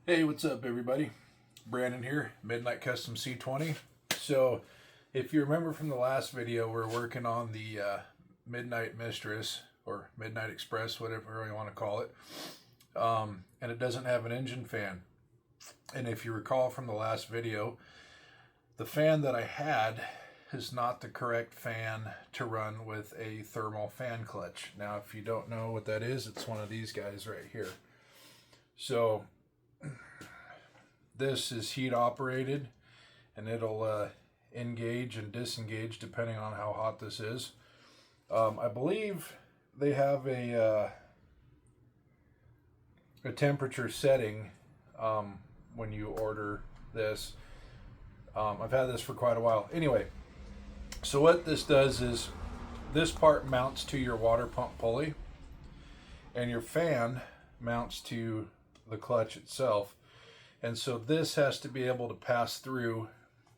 Hey, what's up everybody? Brandon here, Midnight Custom C20. So, if you remember from the last video, we're working on the Midnight Mistress, or Midnight Express, whatever you want to call it. And it doesn't have an engine fan. And if you recall from the last video, the fan that I had is not the correct fan to run with a thermal fan clutch. Now, if you don't know what that is, it's one of these guys right here. So, this is heat operated, and it'll engage and disengage depending on how hot this is. I believe they have a temperature setting when you order this. I've had this for quite a while. Anyway, so what this does is this part mounts to your water pump pulley, and your fan mounts to the clutch itself. And so this has to be able to pass through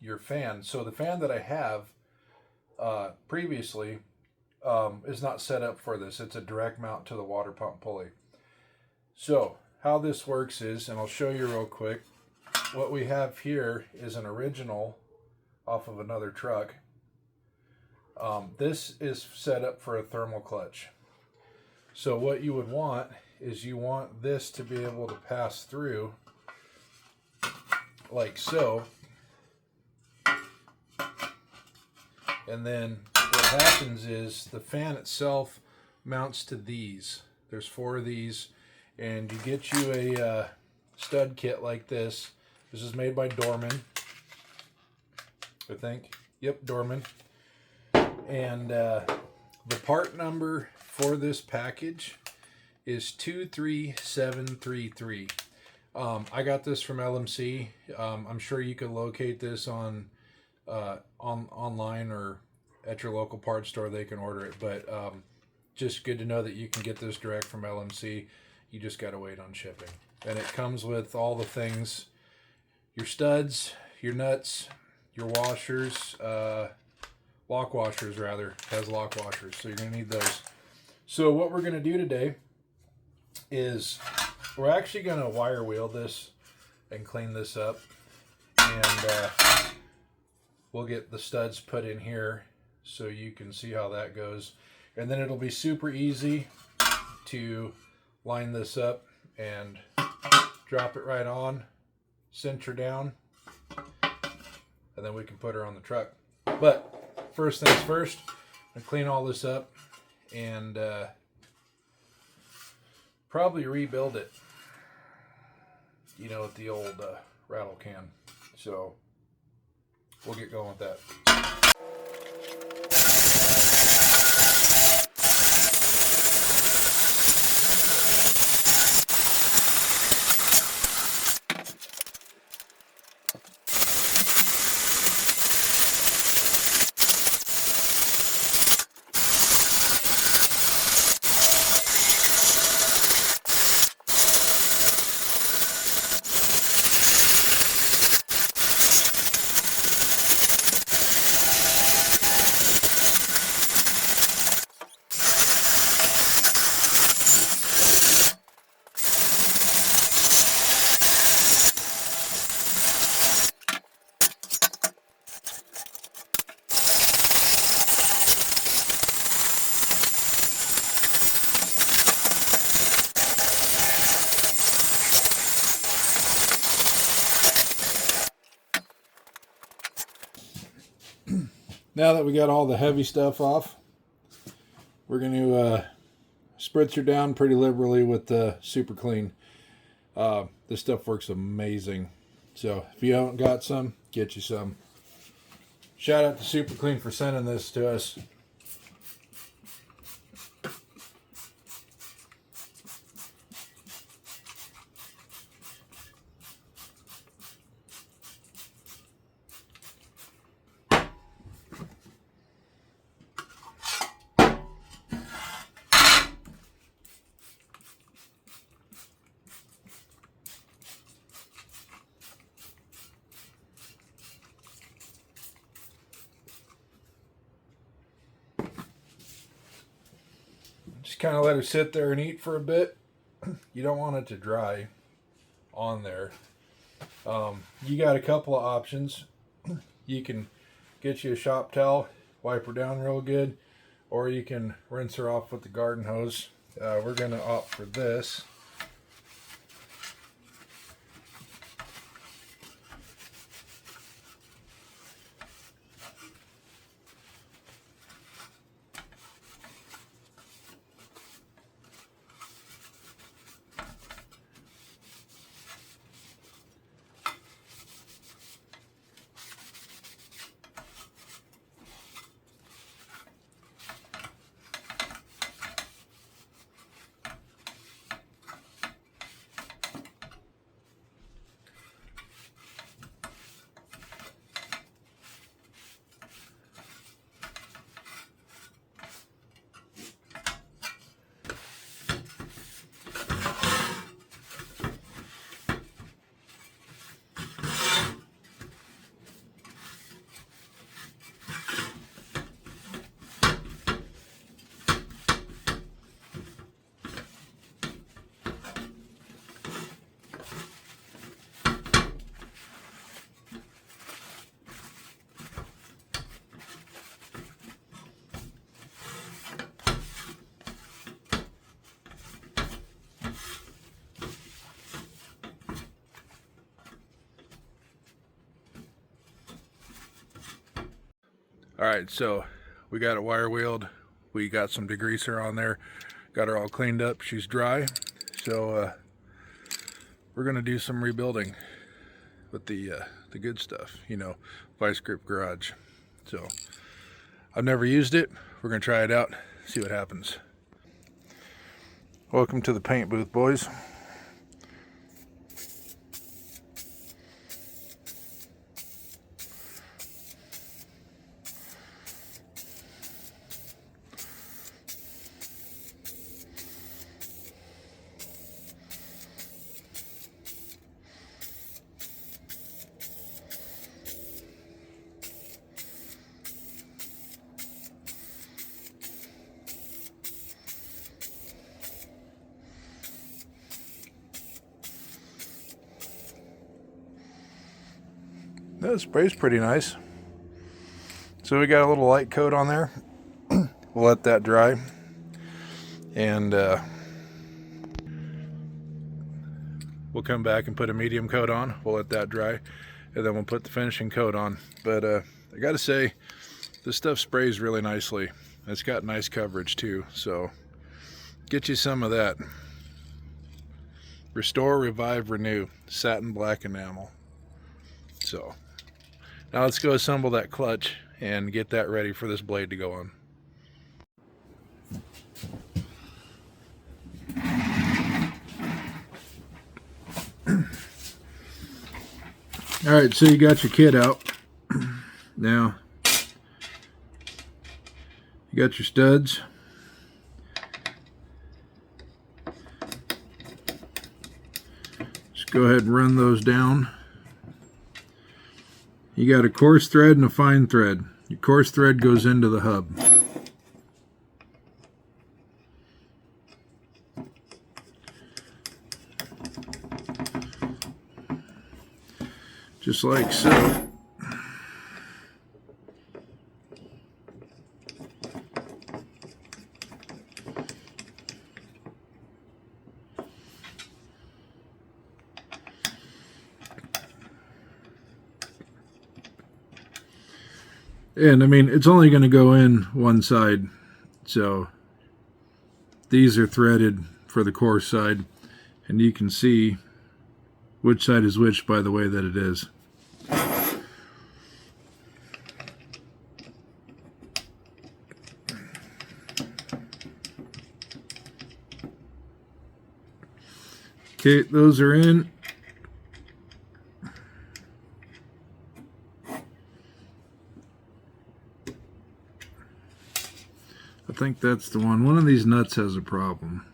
your fan. So the fan that I have previously is not set up for this. It's a direct mount to the water pump pulley. So how this works is, and I'll show you real quick, what we have here is an original off of another truck. This is set up for a thermal clutch. So what you would want is you want this to be able to pass through like so, and then what happens is the fan itself mounts to these. There's 4 of these, and you get you a stud kit like this. This is made by Dorman, I think. Yep, Dorman. And the part number for this package is 23733. I got this from LMC. I'm sure you can locate this on online or at your local parts store. They can order it, but just good to know that you can get this direct from LMC. You just got to wait on shipping, and it comes with all the things: your studs, your nuts, your washers, lock washers rather. It has lock washers, so you're gonna need those. So what we're gonna do today is we're actually going to wire wheel this and clean this up, and we'll get the studs put in here so you can see how that goes, and then it'll be super easy to line this up and drop it right on, cinch her down, and then we can put her on the truck. But first things first, I'm going to clean all this up and probably rebuild it, you know, with the old rattle can. So we'll get going with that. Now that we got all the heavy stuff off, we're going to spritz her down pretty liberally with the superclean. This stuff works amazing. So if you haven't got some, get you some. Shout out to superclean for sending this to us. Just kind of let her sit there and eat for a bit. You don't want it to dry. on there. You got a couple of options. You can get you a shop towel, wipe her down real good, or you can rinse her off with the garden hose. We're going to opt for this. All right, so we got it wire wheeled. We got some degreaser on there. Got her all cleaned up. She's dry. So we're gonna do some rebuilding with the good stuff, you know, Vice Grip Garage. So I've never used it. We're gonna try it out, see what happens. Welcome to the paint booth, boys. That spray's pretty nice. So we got a little light coat on there. We'll let that dry. And we'll come back and put a medium coat on. We'll let that dry. And then we'll put the finishing coat on. But I gotta say, this stuff sprays really nicely. It's got nice coverage too. So get you some of that. Restore, Revive, Renew. Satin black enamel. So now let's go assemble that clutch and get that ready for this blade to go on. All right, so you got your kit out. Now, you got your studs. Just go ahead and run those down. You got a coarse thread and a fine thread. Your coarse thread goes into the hub. Just like so. And I mean, it's only going to go in one side, so these are threaded for the coarse side, and you can see which side is which by the way that it is. Okay, those are in. I think that's the one. One of these nuts has a problem.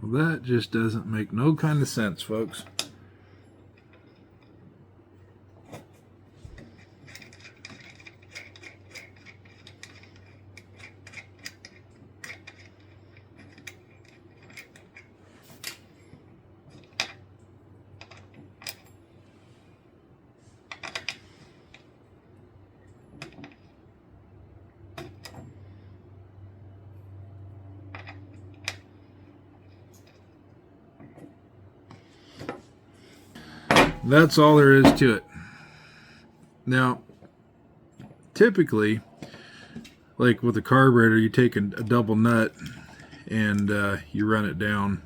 Well, that just doesn't make no kind of sense, folks. That's all there is to it. Now, typically, like with a carburetor, you take a double nut and you run it down.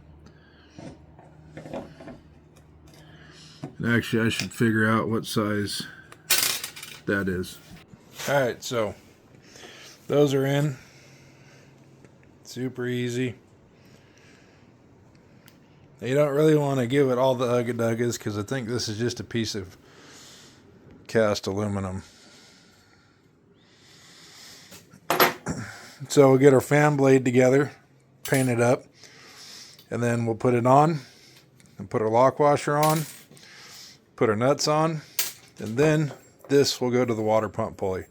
And actually, I should figure out what size that is. Alright, so those are in. Super easy. You don't really want to give it all the ugga-duggas because I think this is just a piece of cast aluminum. So we'll get our fan blade together, paint it up, and then we'll put it on and put our lock washer on, put our nuts on, and then this will go to the water pump pulley.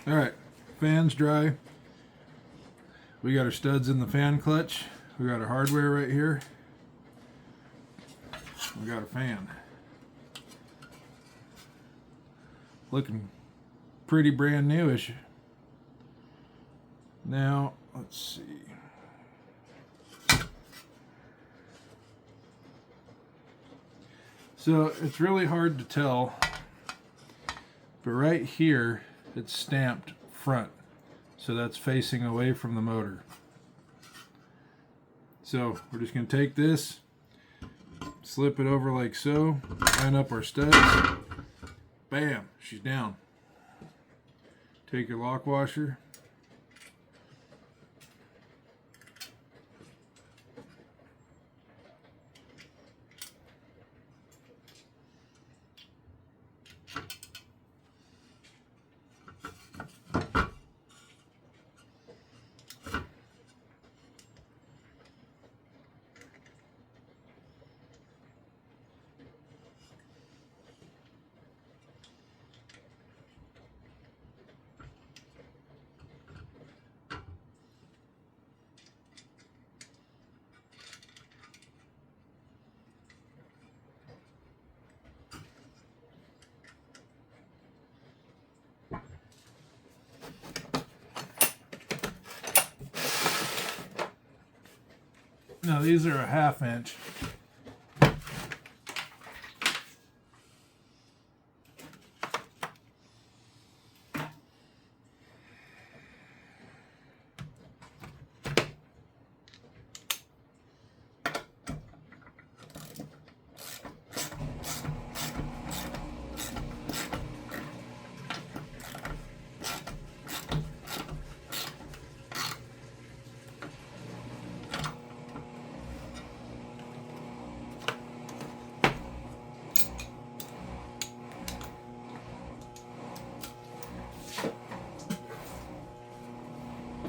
Alright, fan's dry. We got our studs in the fan clutch. We got our hardware right here. We got our fan. Looking pretty brand newish. Now, let's see. So it's really hard to tell, but right here it's stamped front, so that's facing away from the motor. So we're just going to take this, slip it over like so, line up our studs, bam, she's down. Take your lock washer, now these are a 1/2 inch.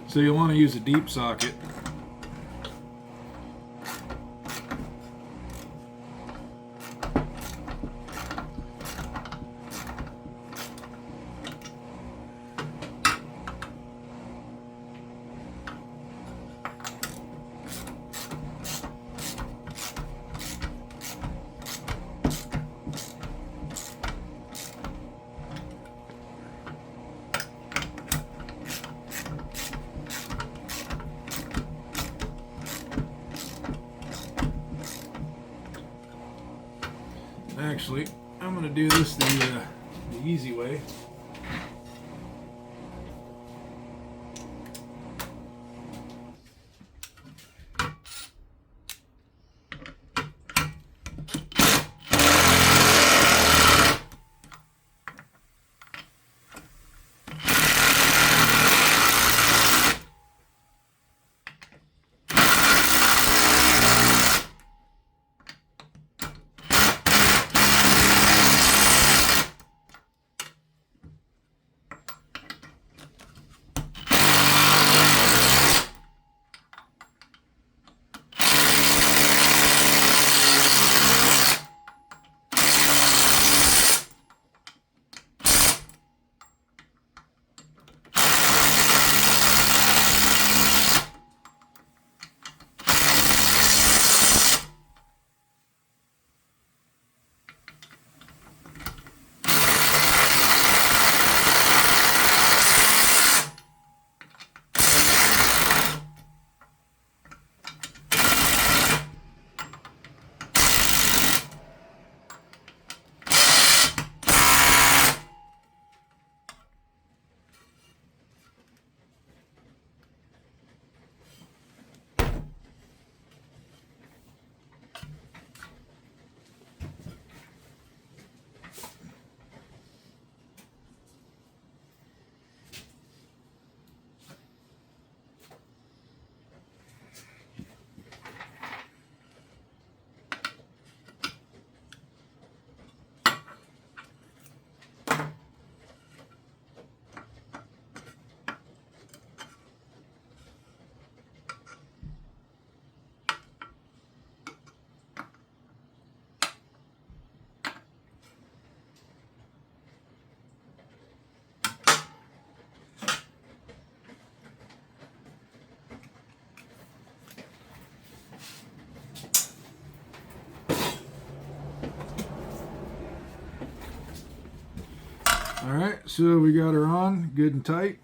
So you'll want to use a deep socket. Actually, I'm going to do this the easy way. right, so we got her on good and tight.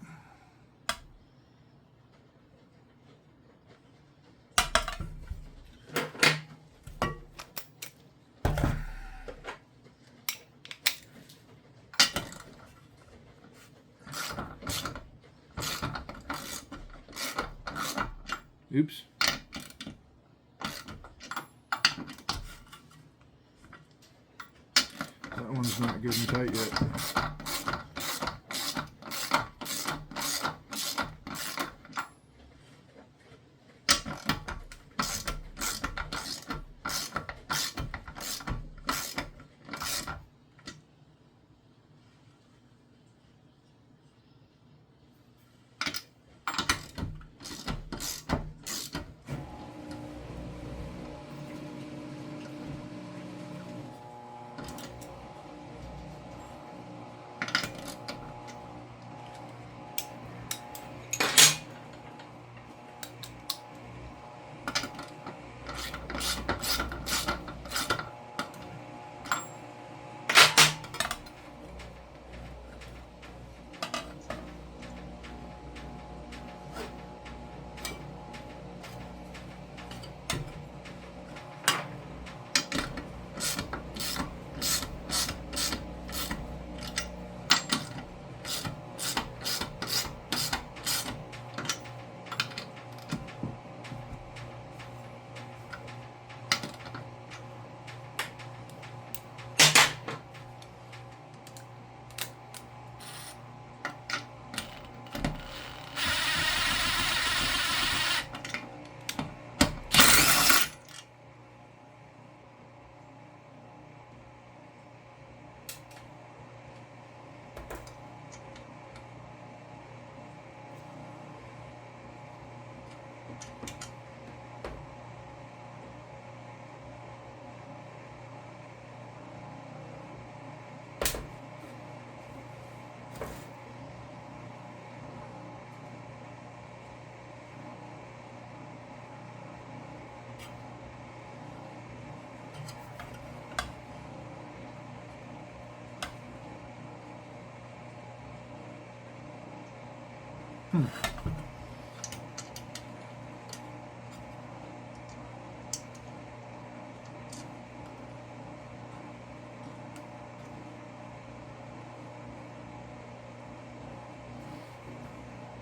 Oops. That one's not good and tight yet.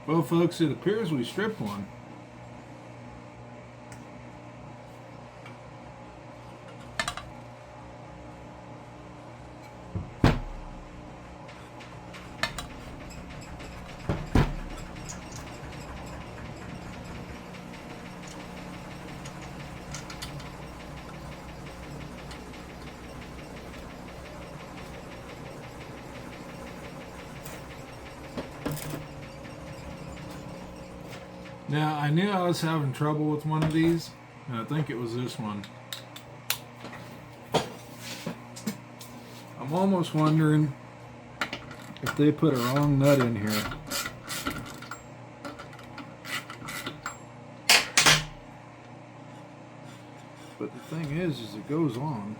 Well, folks, it appears we stripped one. Now, I knew I was having trouble with one of these, and I think it was this one. I'm almost wondering if they put a wrong nut in here. But the thing is it goes on.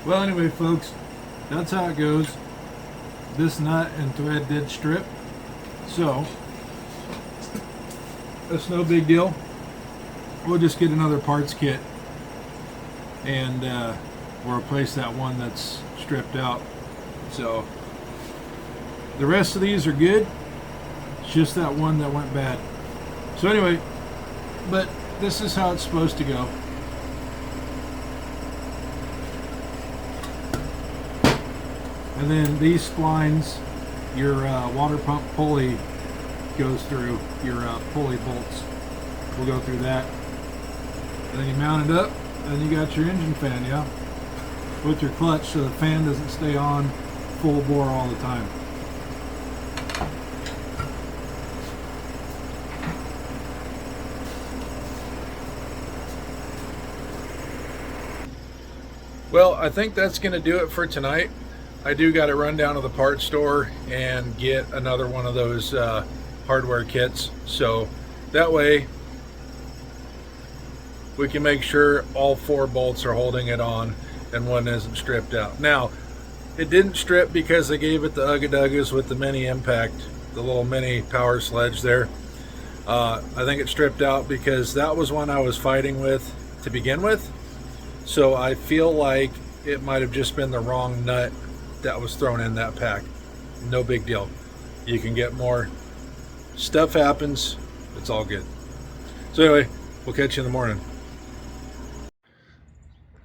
Well, anyway, folks, that's how it goes. This nut and thread did strip, so that's no big deal. We'll just get another parts kit and we'll replace that one that's stripped out. So the rest of these are good. It's just that one that went bad. So anyway, but this is how it's supposed to go. And then these splines, your water pump pulley goes through, your pulley bolts will go through that. And then you mount it up, and you got your engine fan, yeah? With your clutch so the fan doesn't stay on full bore all the time. Well, I think that's going to do it for tonight. I do got to run down to the parts store and get another one of those hardware kits. So that way we can make sure all 4 bolts are holding it on and one isn't stripped out. Now, it didn't strip because I gave it the Ugga-Duggas with the mini impact, the little mini power sledge there. I think it stripped out because that was one I was fighting with to begin with. So I feel like it might have just been the wrong nut that was thrown in that pack. No big deal. You can get more. Stuff happens. It's all good. So anyway, we'll catch you in the morning.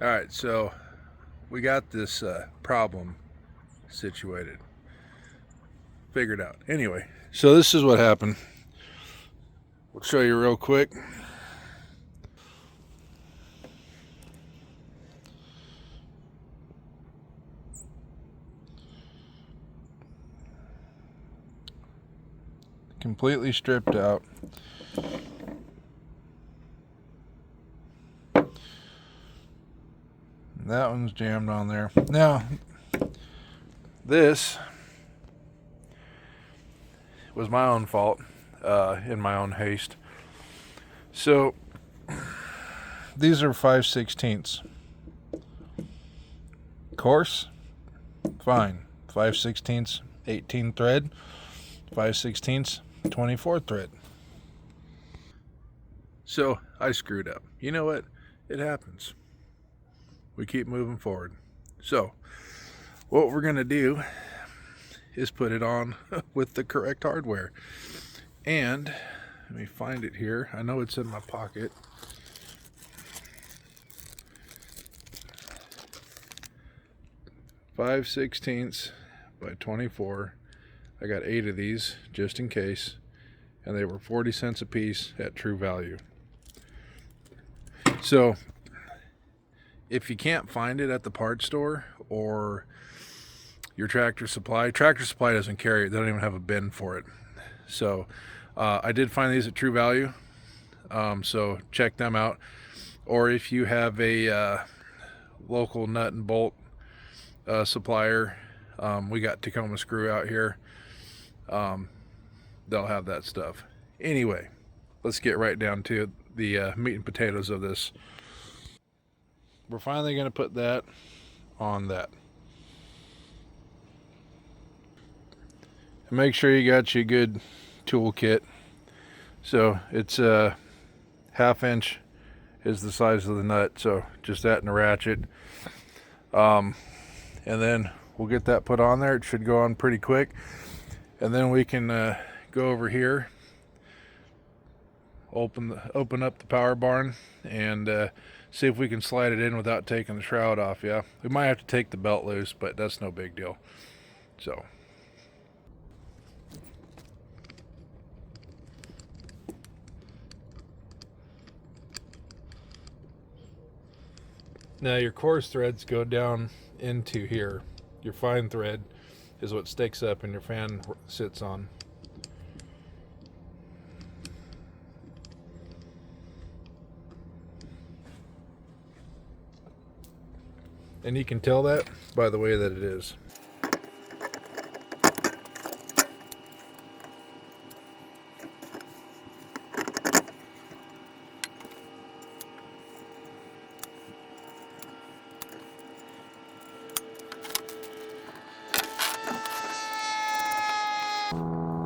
All right, so we got this problem situated, figured out. Anyway, so this is what happened. We'll show you real quick. Completely stripped out. That one's jammed on there. Now, this was my own fault, in my own haste. So, these are 5/16. Course, fine. 5/16, 18 thread. 5/16, 24 thread. So, I screwed up. You know what? It happens. We keep moving forward. So, what we're going to do is put it on with the correct hardware. And, let me find it here. I know it's in my pocket. .5/16 by 24. I got 8 of these just in case. And they were 40 cents a piece at True Value. So, if you can't find it at the parts store or your Tractor Supply doesn't carry it. They don't even have a bin for it. So I did find these at True Value. So check them out. Or if you have a local nut and bolt supplier, we got Tacoma Screw out here. They'll have that stuff. Anyway, let's get right down to the meat and potatoes of this. We're finally going to put that on that. And make sure you got your good tool kit. So it's a 1/2 inch is the size of the nut. So just that and a ratchet. And then we'll get that put on there. It should go on pretty quick. And then we can go over here, open up the power barn, and see if we can slide it in without taking the shroud off. Yeah, we might have to take the belt loose, but that's no big deal. So now your coarse threads go down into here. Your fine thread is what sticks up and your fan sits on. And you can tell that by the way that it is.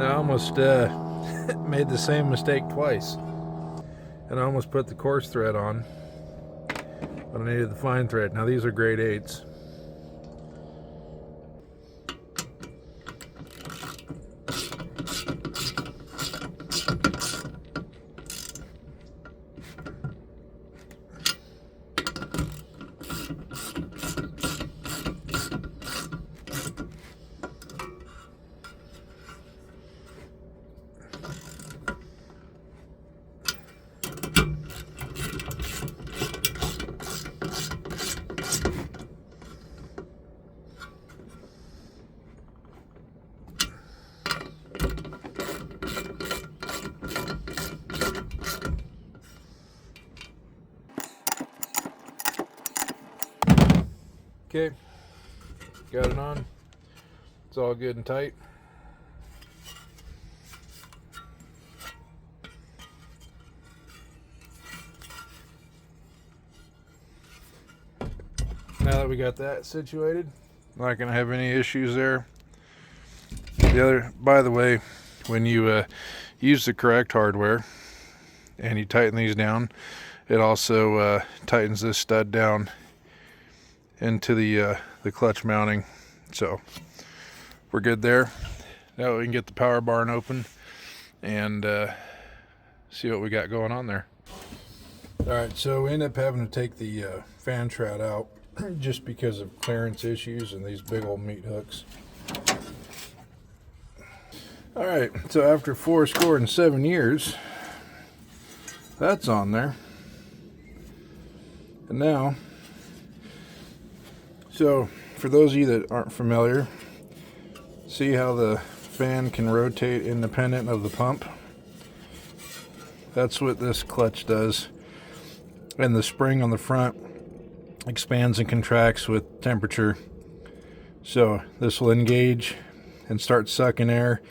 I almost made the same mistake twice, and I almost put the coarse thread on, but I needed the fine thread. Now these are grade 8s. Okay, got it on. It's all good and tight. Now that we got that situated, not gonna have any issues there. By the way, when you use the correct hardware and you tighten these down, it also tightens this stud down into the clutch mounting. So we're good there. Now we can get the power barn open and see what we got going on there. All right, so we end up having to take the fan shroud out just because of clearance issues and these big old meat hooks. All right, so after 77 years, that's on there. And now, so for those of you that aren't familiar, see how the fan can rotate independent of the pump? That's what this clutch does. And the spring on the front expands and contracts with temperature. So this will engage and start sucking air,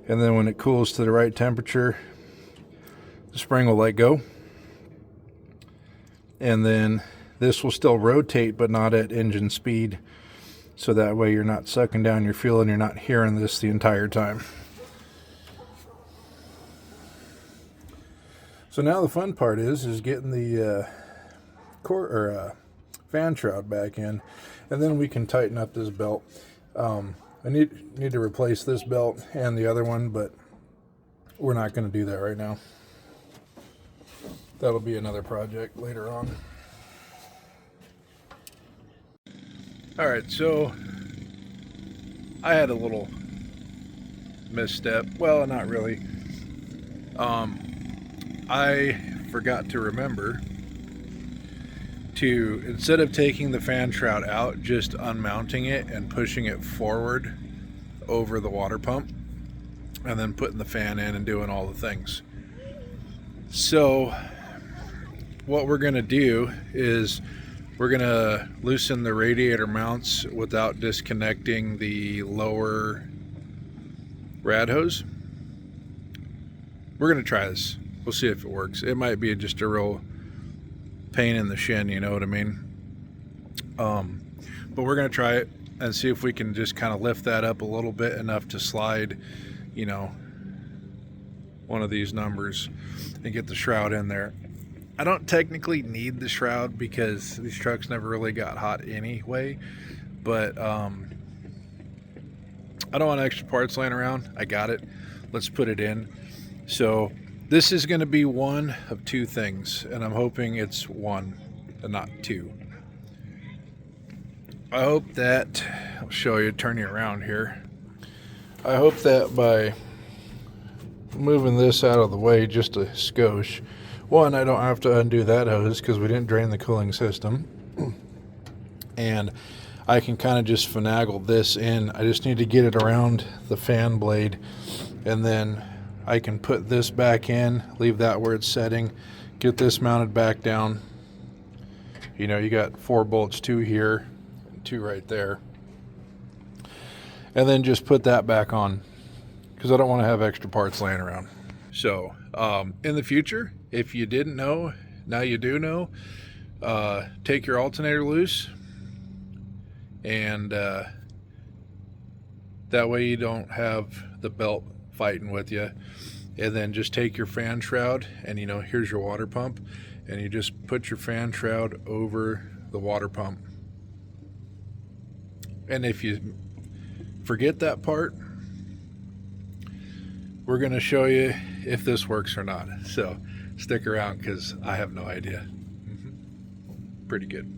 and then when it cools to the right temperature, the spring will let go, and then this will still rotate but not at engine speed, so that way you're not sucking down your fuel and you're not hearing this the entire time. So now the fun part is getting the fan shroud back in, and then we can tighten up this belt. I need to replace this belt and the other one, but we're not going to do that right now. That'll be another project later on. All right, so I had a little misstep. Well, not really. I forgot to remember to, instead of taking the fan shroud out, just unmounting it and pushing it forward over the water pump, and then putting the fan in and doing all the things. So what we're gonna do is we're gonna loosen the radiator mounts without disconnecting the lower rad hose. We're gonna try this. We'll see if it works. It might be just a real pain in the shin, you know what I mean? But we're gonna try it and see if we can just kind of lift that up a little bit, enough to slide, you know, one of these numbers and get the shroud in there. I don't technically need the shroud because these trucks never really got hot anyway, but I don't want extra parts laying around. I got it. Let's put it in. So this is going to be one of two things, and I'm hoping it's one and not two. I hope that, I'll show you, turn you around here. I hope that by moving this out of the way just a skosh, one, I don't have to undo that hose because we didn't drain the cooling system, and I can kind of just finagle this in. I just need to get it around the fan blade, and then I can put this back in, leave that where it's setting, get this mounted back down. You know, you got 4 bolts, 2 here, 2 right there. And then just put that back on, because I don't want to have extra parts laying around. So, in the future, if you didn't know, now you do know, take your alternator loose, and that way you don't have the belt fighting with you. And then just take your fan shroud, and here's your water pump, and you just put your fan shroud over the water pump. And if you forget that part, we're going to show you if this works or not. So stick around, because I have no idea. Pretty good.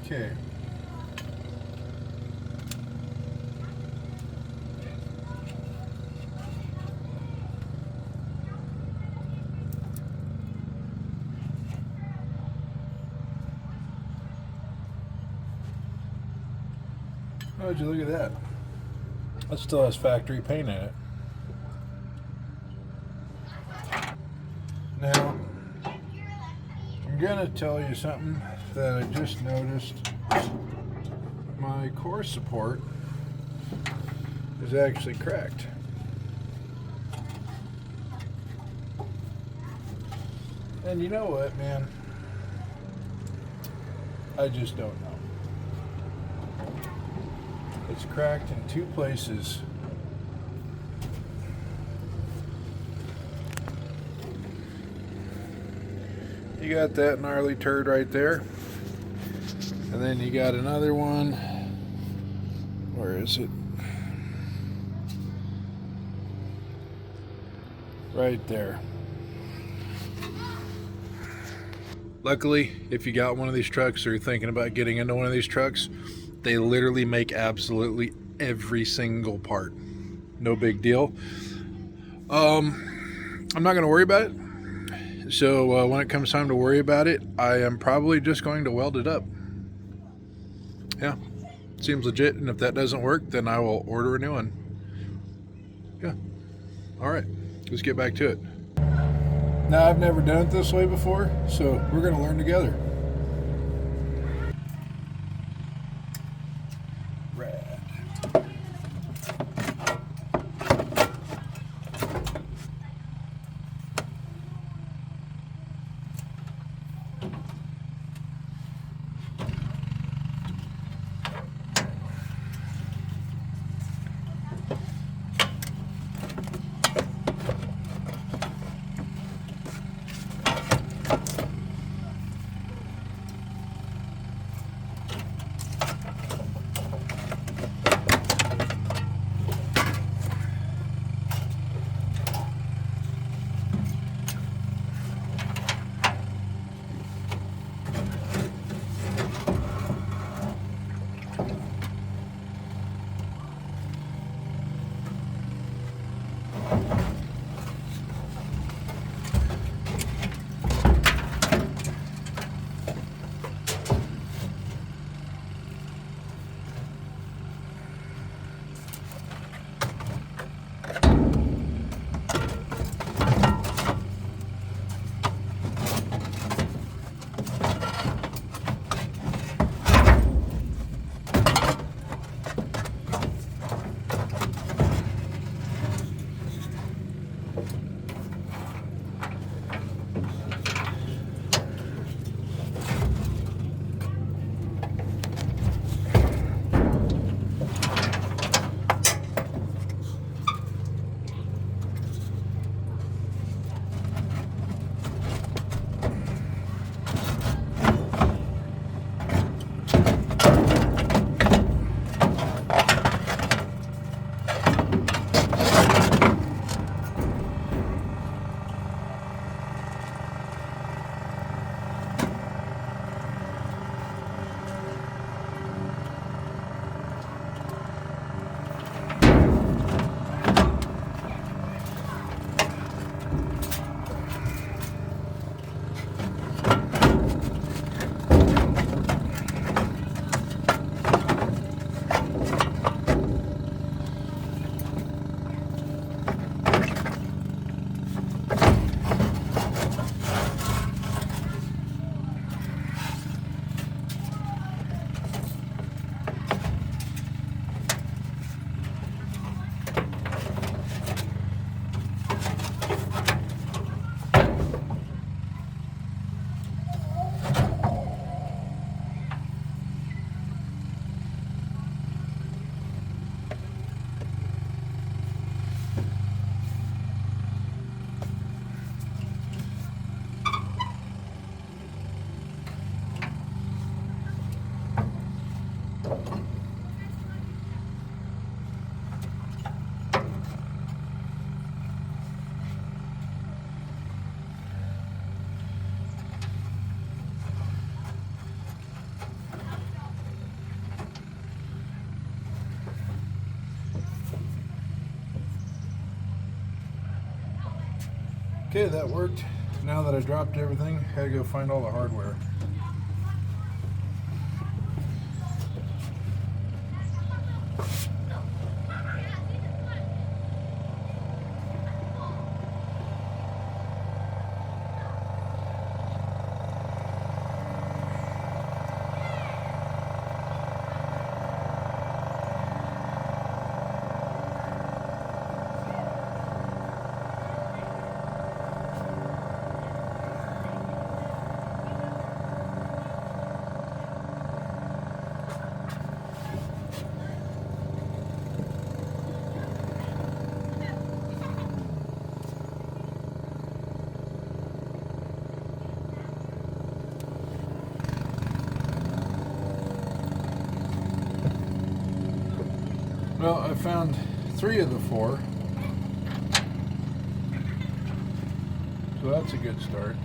Okay. Oh, would you look at that? That still has factory paint in it. Now, I'm gonna tell you something that I just noticed. My core support is actually cracked. And you know what, man? I just don't know. It's cracked in two places. You got that gnarly turd right there. And then you got another one. Where is it? Right there. Luckily, if you got one of these trucks or you're thinking about getting into one of these trucks, they literally make absolutely every single part. No big deal. I'm not going to worry about it. So when it comes time to worry about it, I am probably just going to weld it up. Yeah, seems legit. And if that doesn't work, then I will order a new one. Yeah. All right, let's get back to it. Now, I've never done it this way before, so we're going to learn together. Rad. Okay, that worked. Now that I dropped everything, I gotta go find all the hardware. Well, I found 3 of the 4, so that's a good start.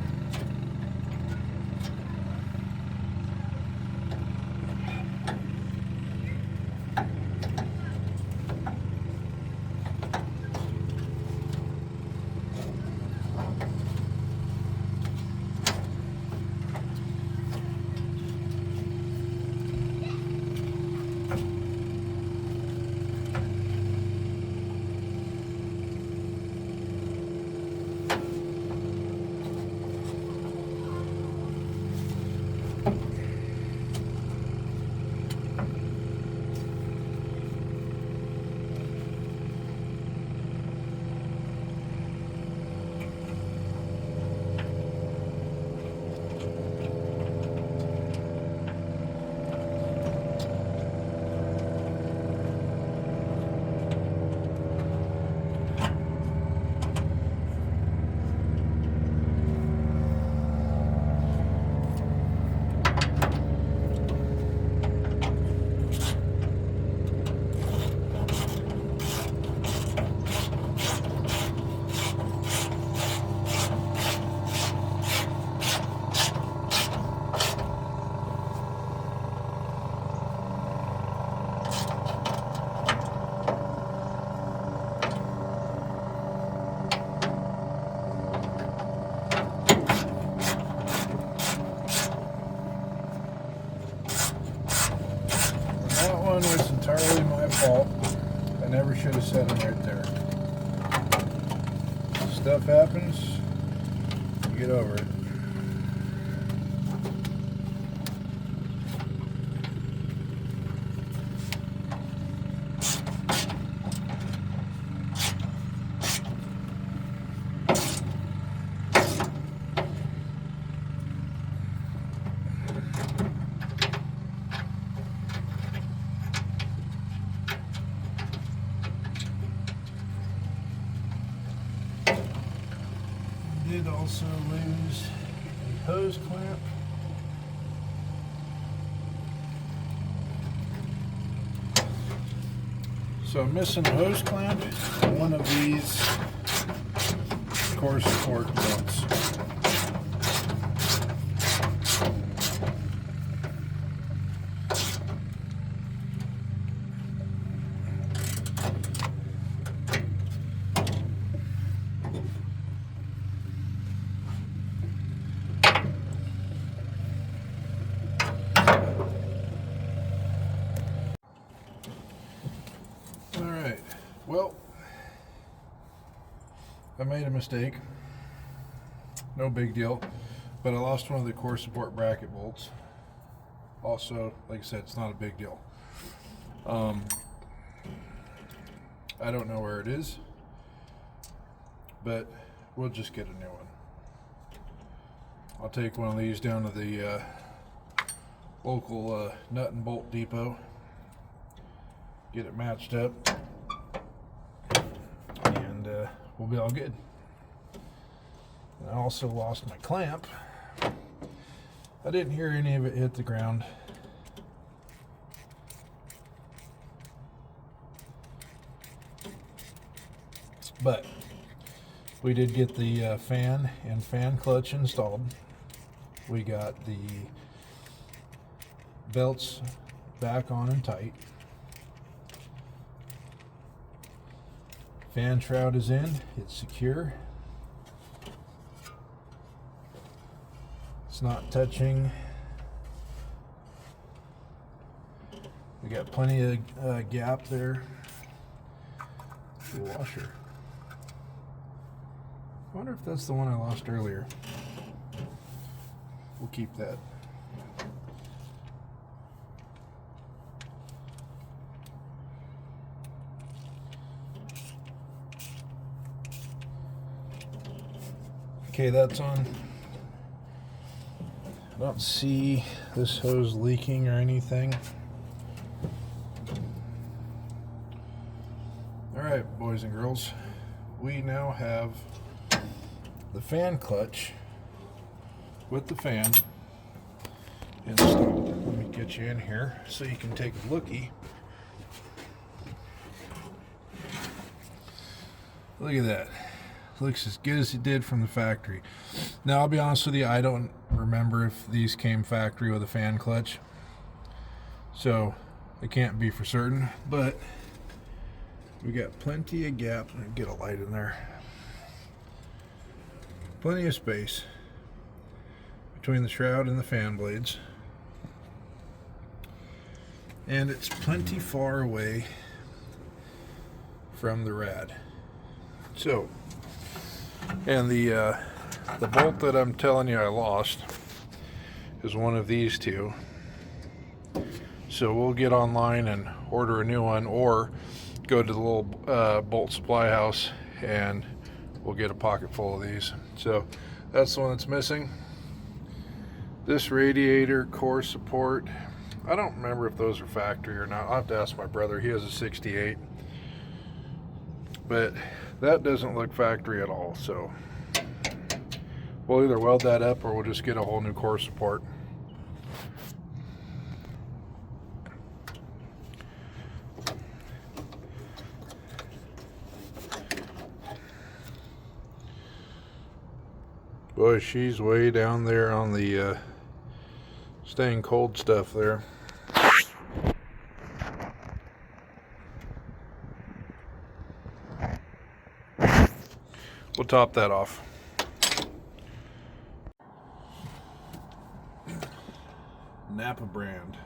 That one was entirely my fault. I never should have set it right there. Stuff happens, you get over it. Did also lose a hose clamp. So I'm missing a hose clamp and one of these core support bolts. Well, I made a mistake. No big deal. But I lost one of the core support bracket bolts. Also, like I said, it's not a big deal. I don't know where it is, but we'll just get a new one. I'll take one of these down to the local nut and bolt depot, get it matched up, and we'll be all good. I also lost my clamp. I didn't hear any of it hit the ground. But we did get the fan and fan clutch installed. We got the belts back on and tight. Fan shroud is in, it's secure. It's not touching. We got plenty of gap there. The washer. I wonder if that's the one I lost earlier. We'll keep that. Okay, that's on. I don't see this hose leaking or anything. Alright, boys and girls, we now have the fan clutch with the fan installed. Let me get you in here so you can take a lookie. Look at that. Looks as good as it did from the factory. Now, I'll be honest with you, I don't remember if these came factory with a fan clutch, so I can't be for certain, but we got plenty of gap. Get a light in there. Plenty of space between the shroud and the fan blades, and it's plenty far away from the rad. So, and the bolt that I'm telling you I lost is one of these two. So we'll get online and order a new one, or go to the little bolt supply house and we'll get a pocket full of these. So that's the one that's missing. This radiator core support, I don't remember if those are factory or not. I'll have to ask my brother. He has a 68. But that doesn't look factory at all, so we'll either weld that up or we'll just get a whole new core support. Boy, she's way down there on the staying cold stuff there. We'll top that off. Napa brand.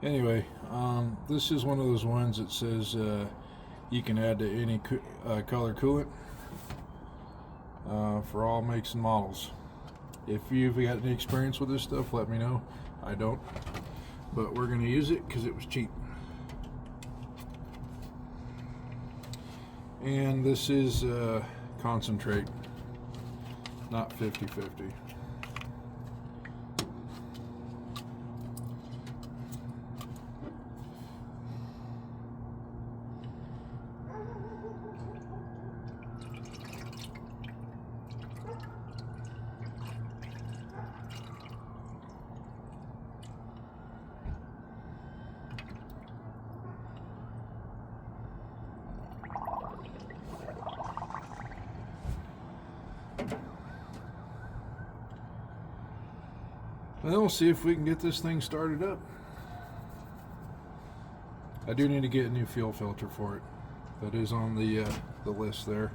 Anyway, this is one of those ones that says you can add to any color coolant for all makes and models. If you've got any experience with this stuff, let me know. I don't, but we're going to use it because it was cheap. And this is concentrate, not 50-50. Well, we'll see if we can get this thing started up. I do need to get a new fuel filter for it. That is on the list there.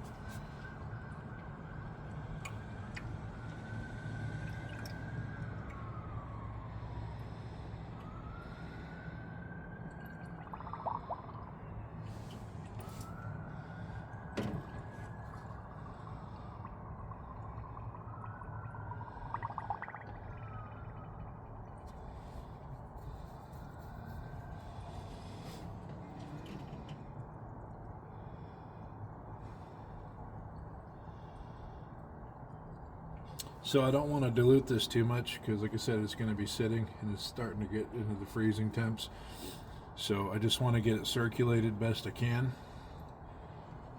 So I don't want to dilute this too much because, like I said, it's going to be sitting and it's starting to get into the freezing temps. So I just want to get it circulated best I can,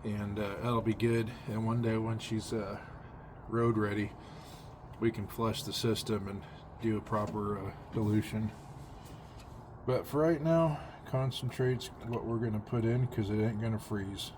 and that'll be good. And one day when she's road ready, we can flush the system and do a proper dilution. But for right now, concentrate's what we're going to put in because it ain't going to freeze.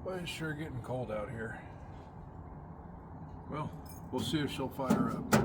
But it's sure getting cold out here. Well, we'll see if she'll fire up.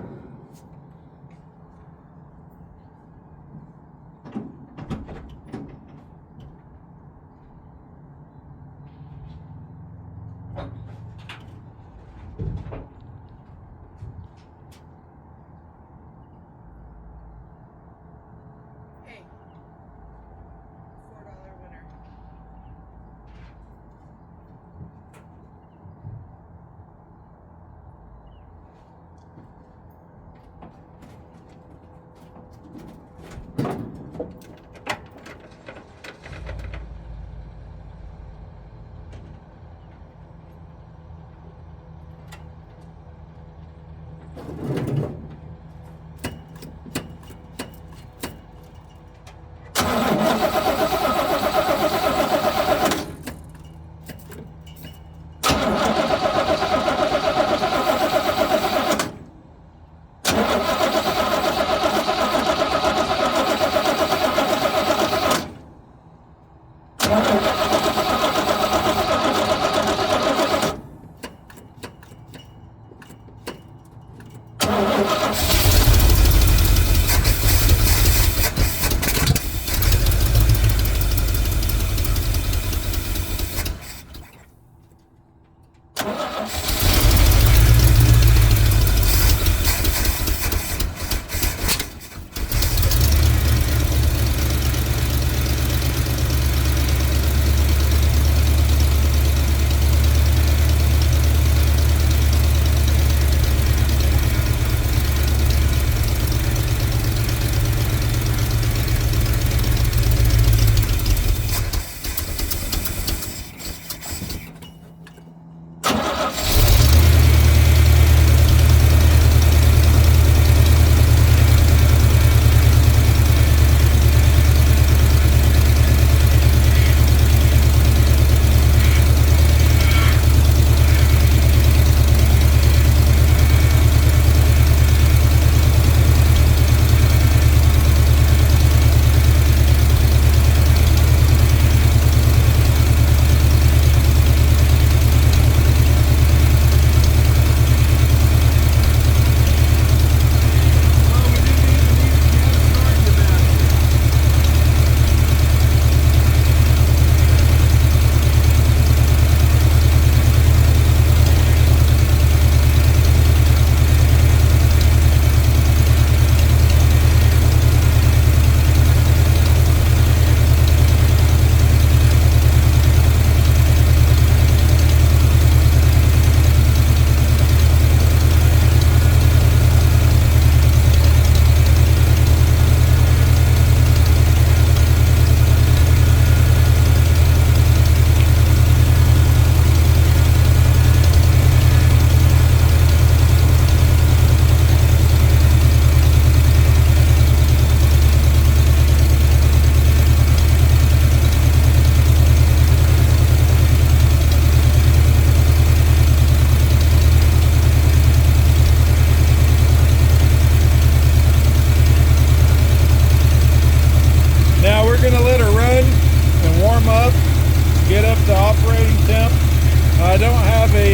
I don't have a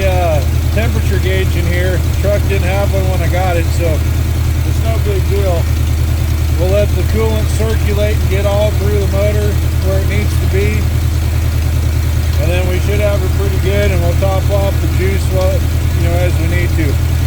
temperature gauge in here. The truck didn't have one when I got it, so it's no big deal. We'll let the coolant circulate and get all through the motor where it needs to be. And then we should have her pretty good, and we'll top off the juice, as we need to.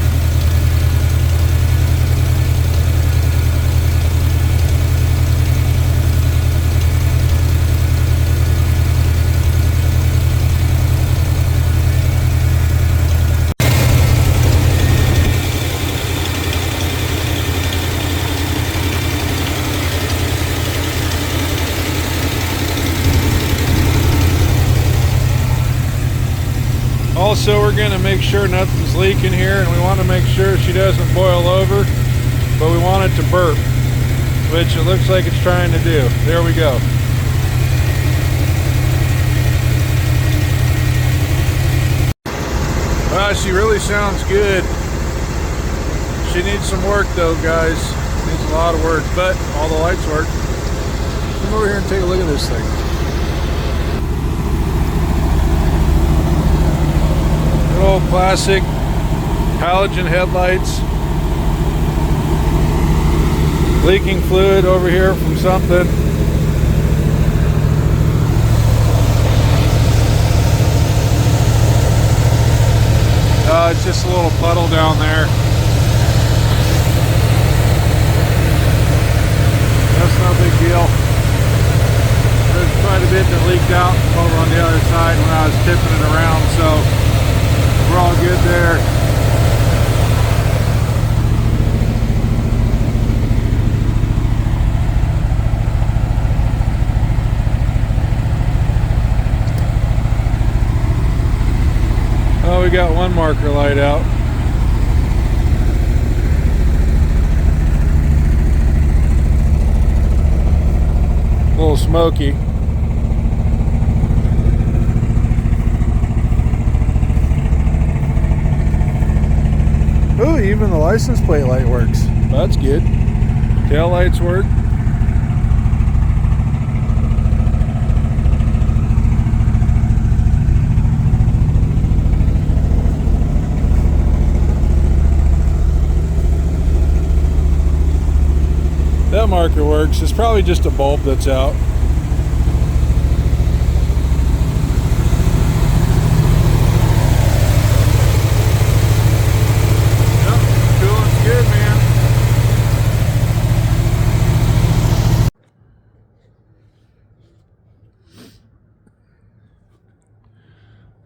Also, we're going to make sure nothing's leaking here, and we want to make sure she doesn't boil over, but we want it to burp, which it looks like it's trying to do. There we go. She really sounds good. She needs some work though, guys. Needs a lot of work, but all the lights work. Come over here and take a look at this thing. old classic halogen headlights. Leaking fluid over here from something. It's just a little puddle down there. That's no big deal. There's quite a bit that leaked out over on the other side when I was tipping it around, so we're all good there. Oh, we got one marker light out. A little smoky. Oh, even the license plate light works. That's good. Tail lights work. That marker works. It's probably just a bulb that's out. Yep, coolant's good, man.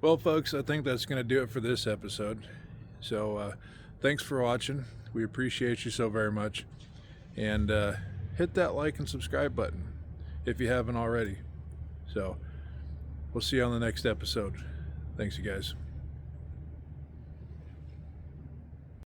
Well, folks, I think that's going to do it for this episode. So, thanks for watching. We appreciate you so very much. And hit that like and subscribe button if you haven't already. So we'll see you on the next episode. Thanks, you guys.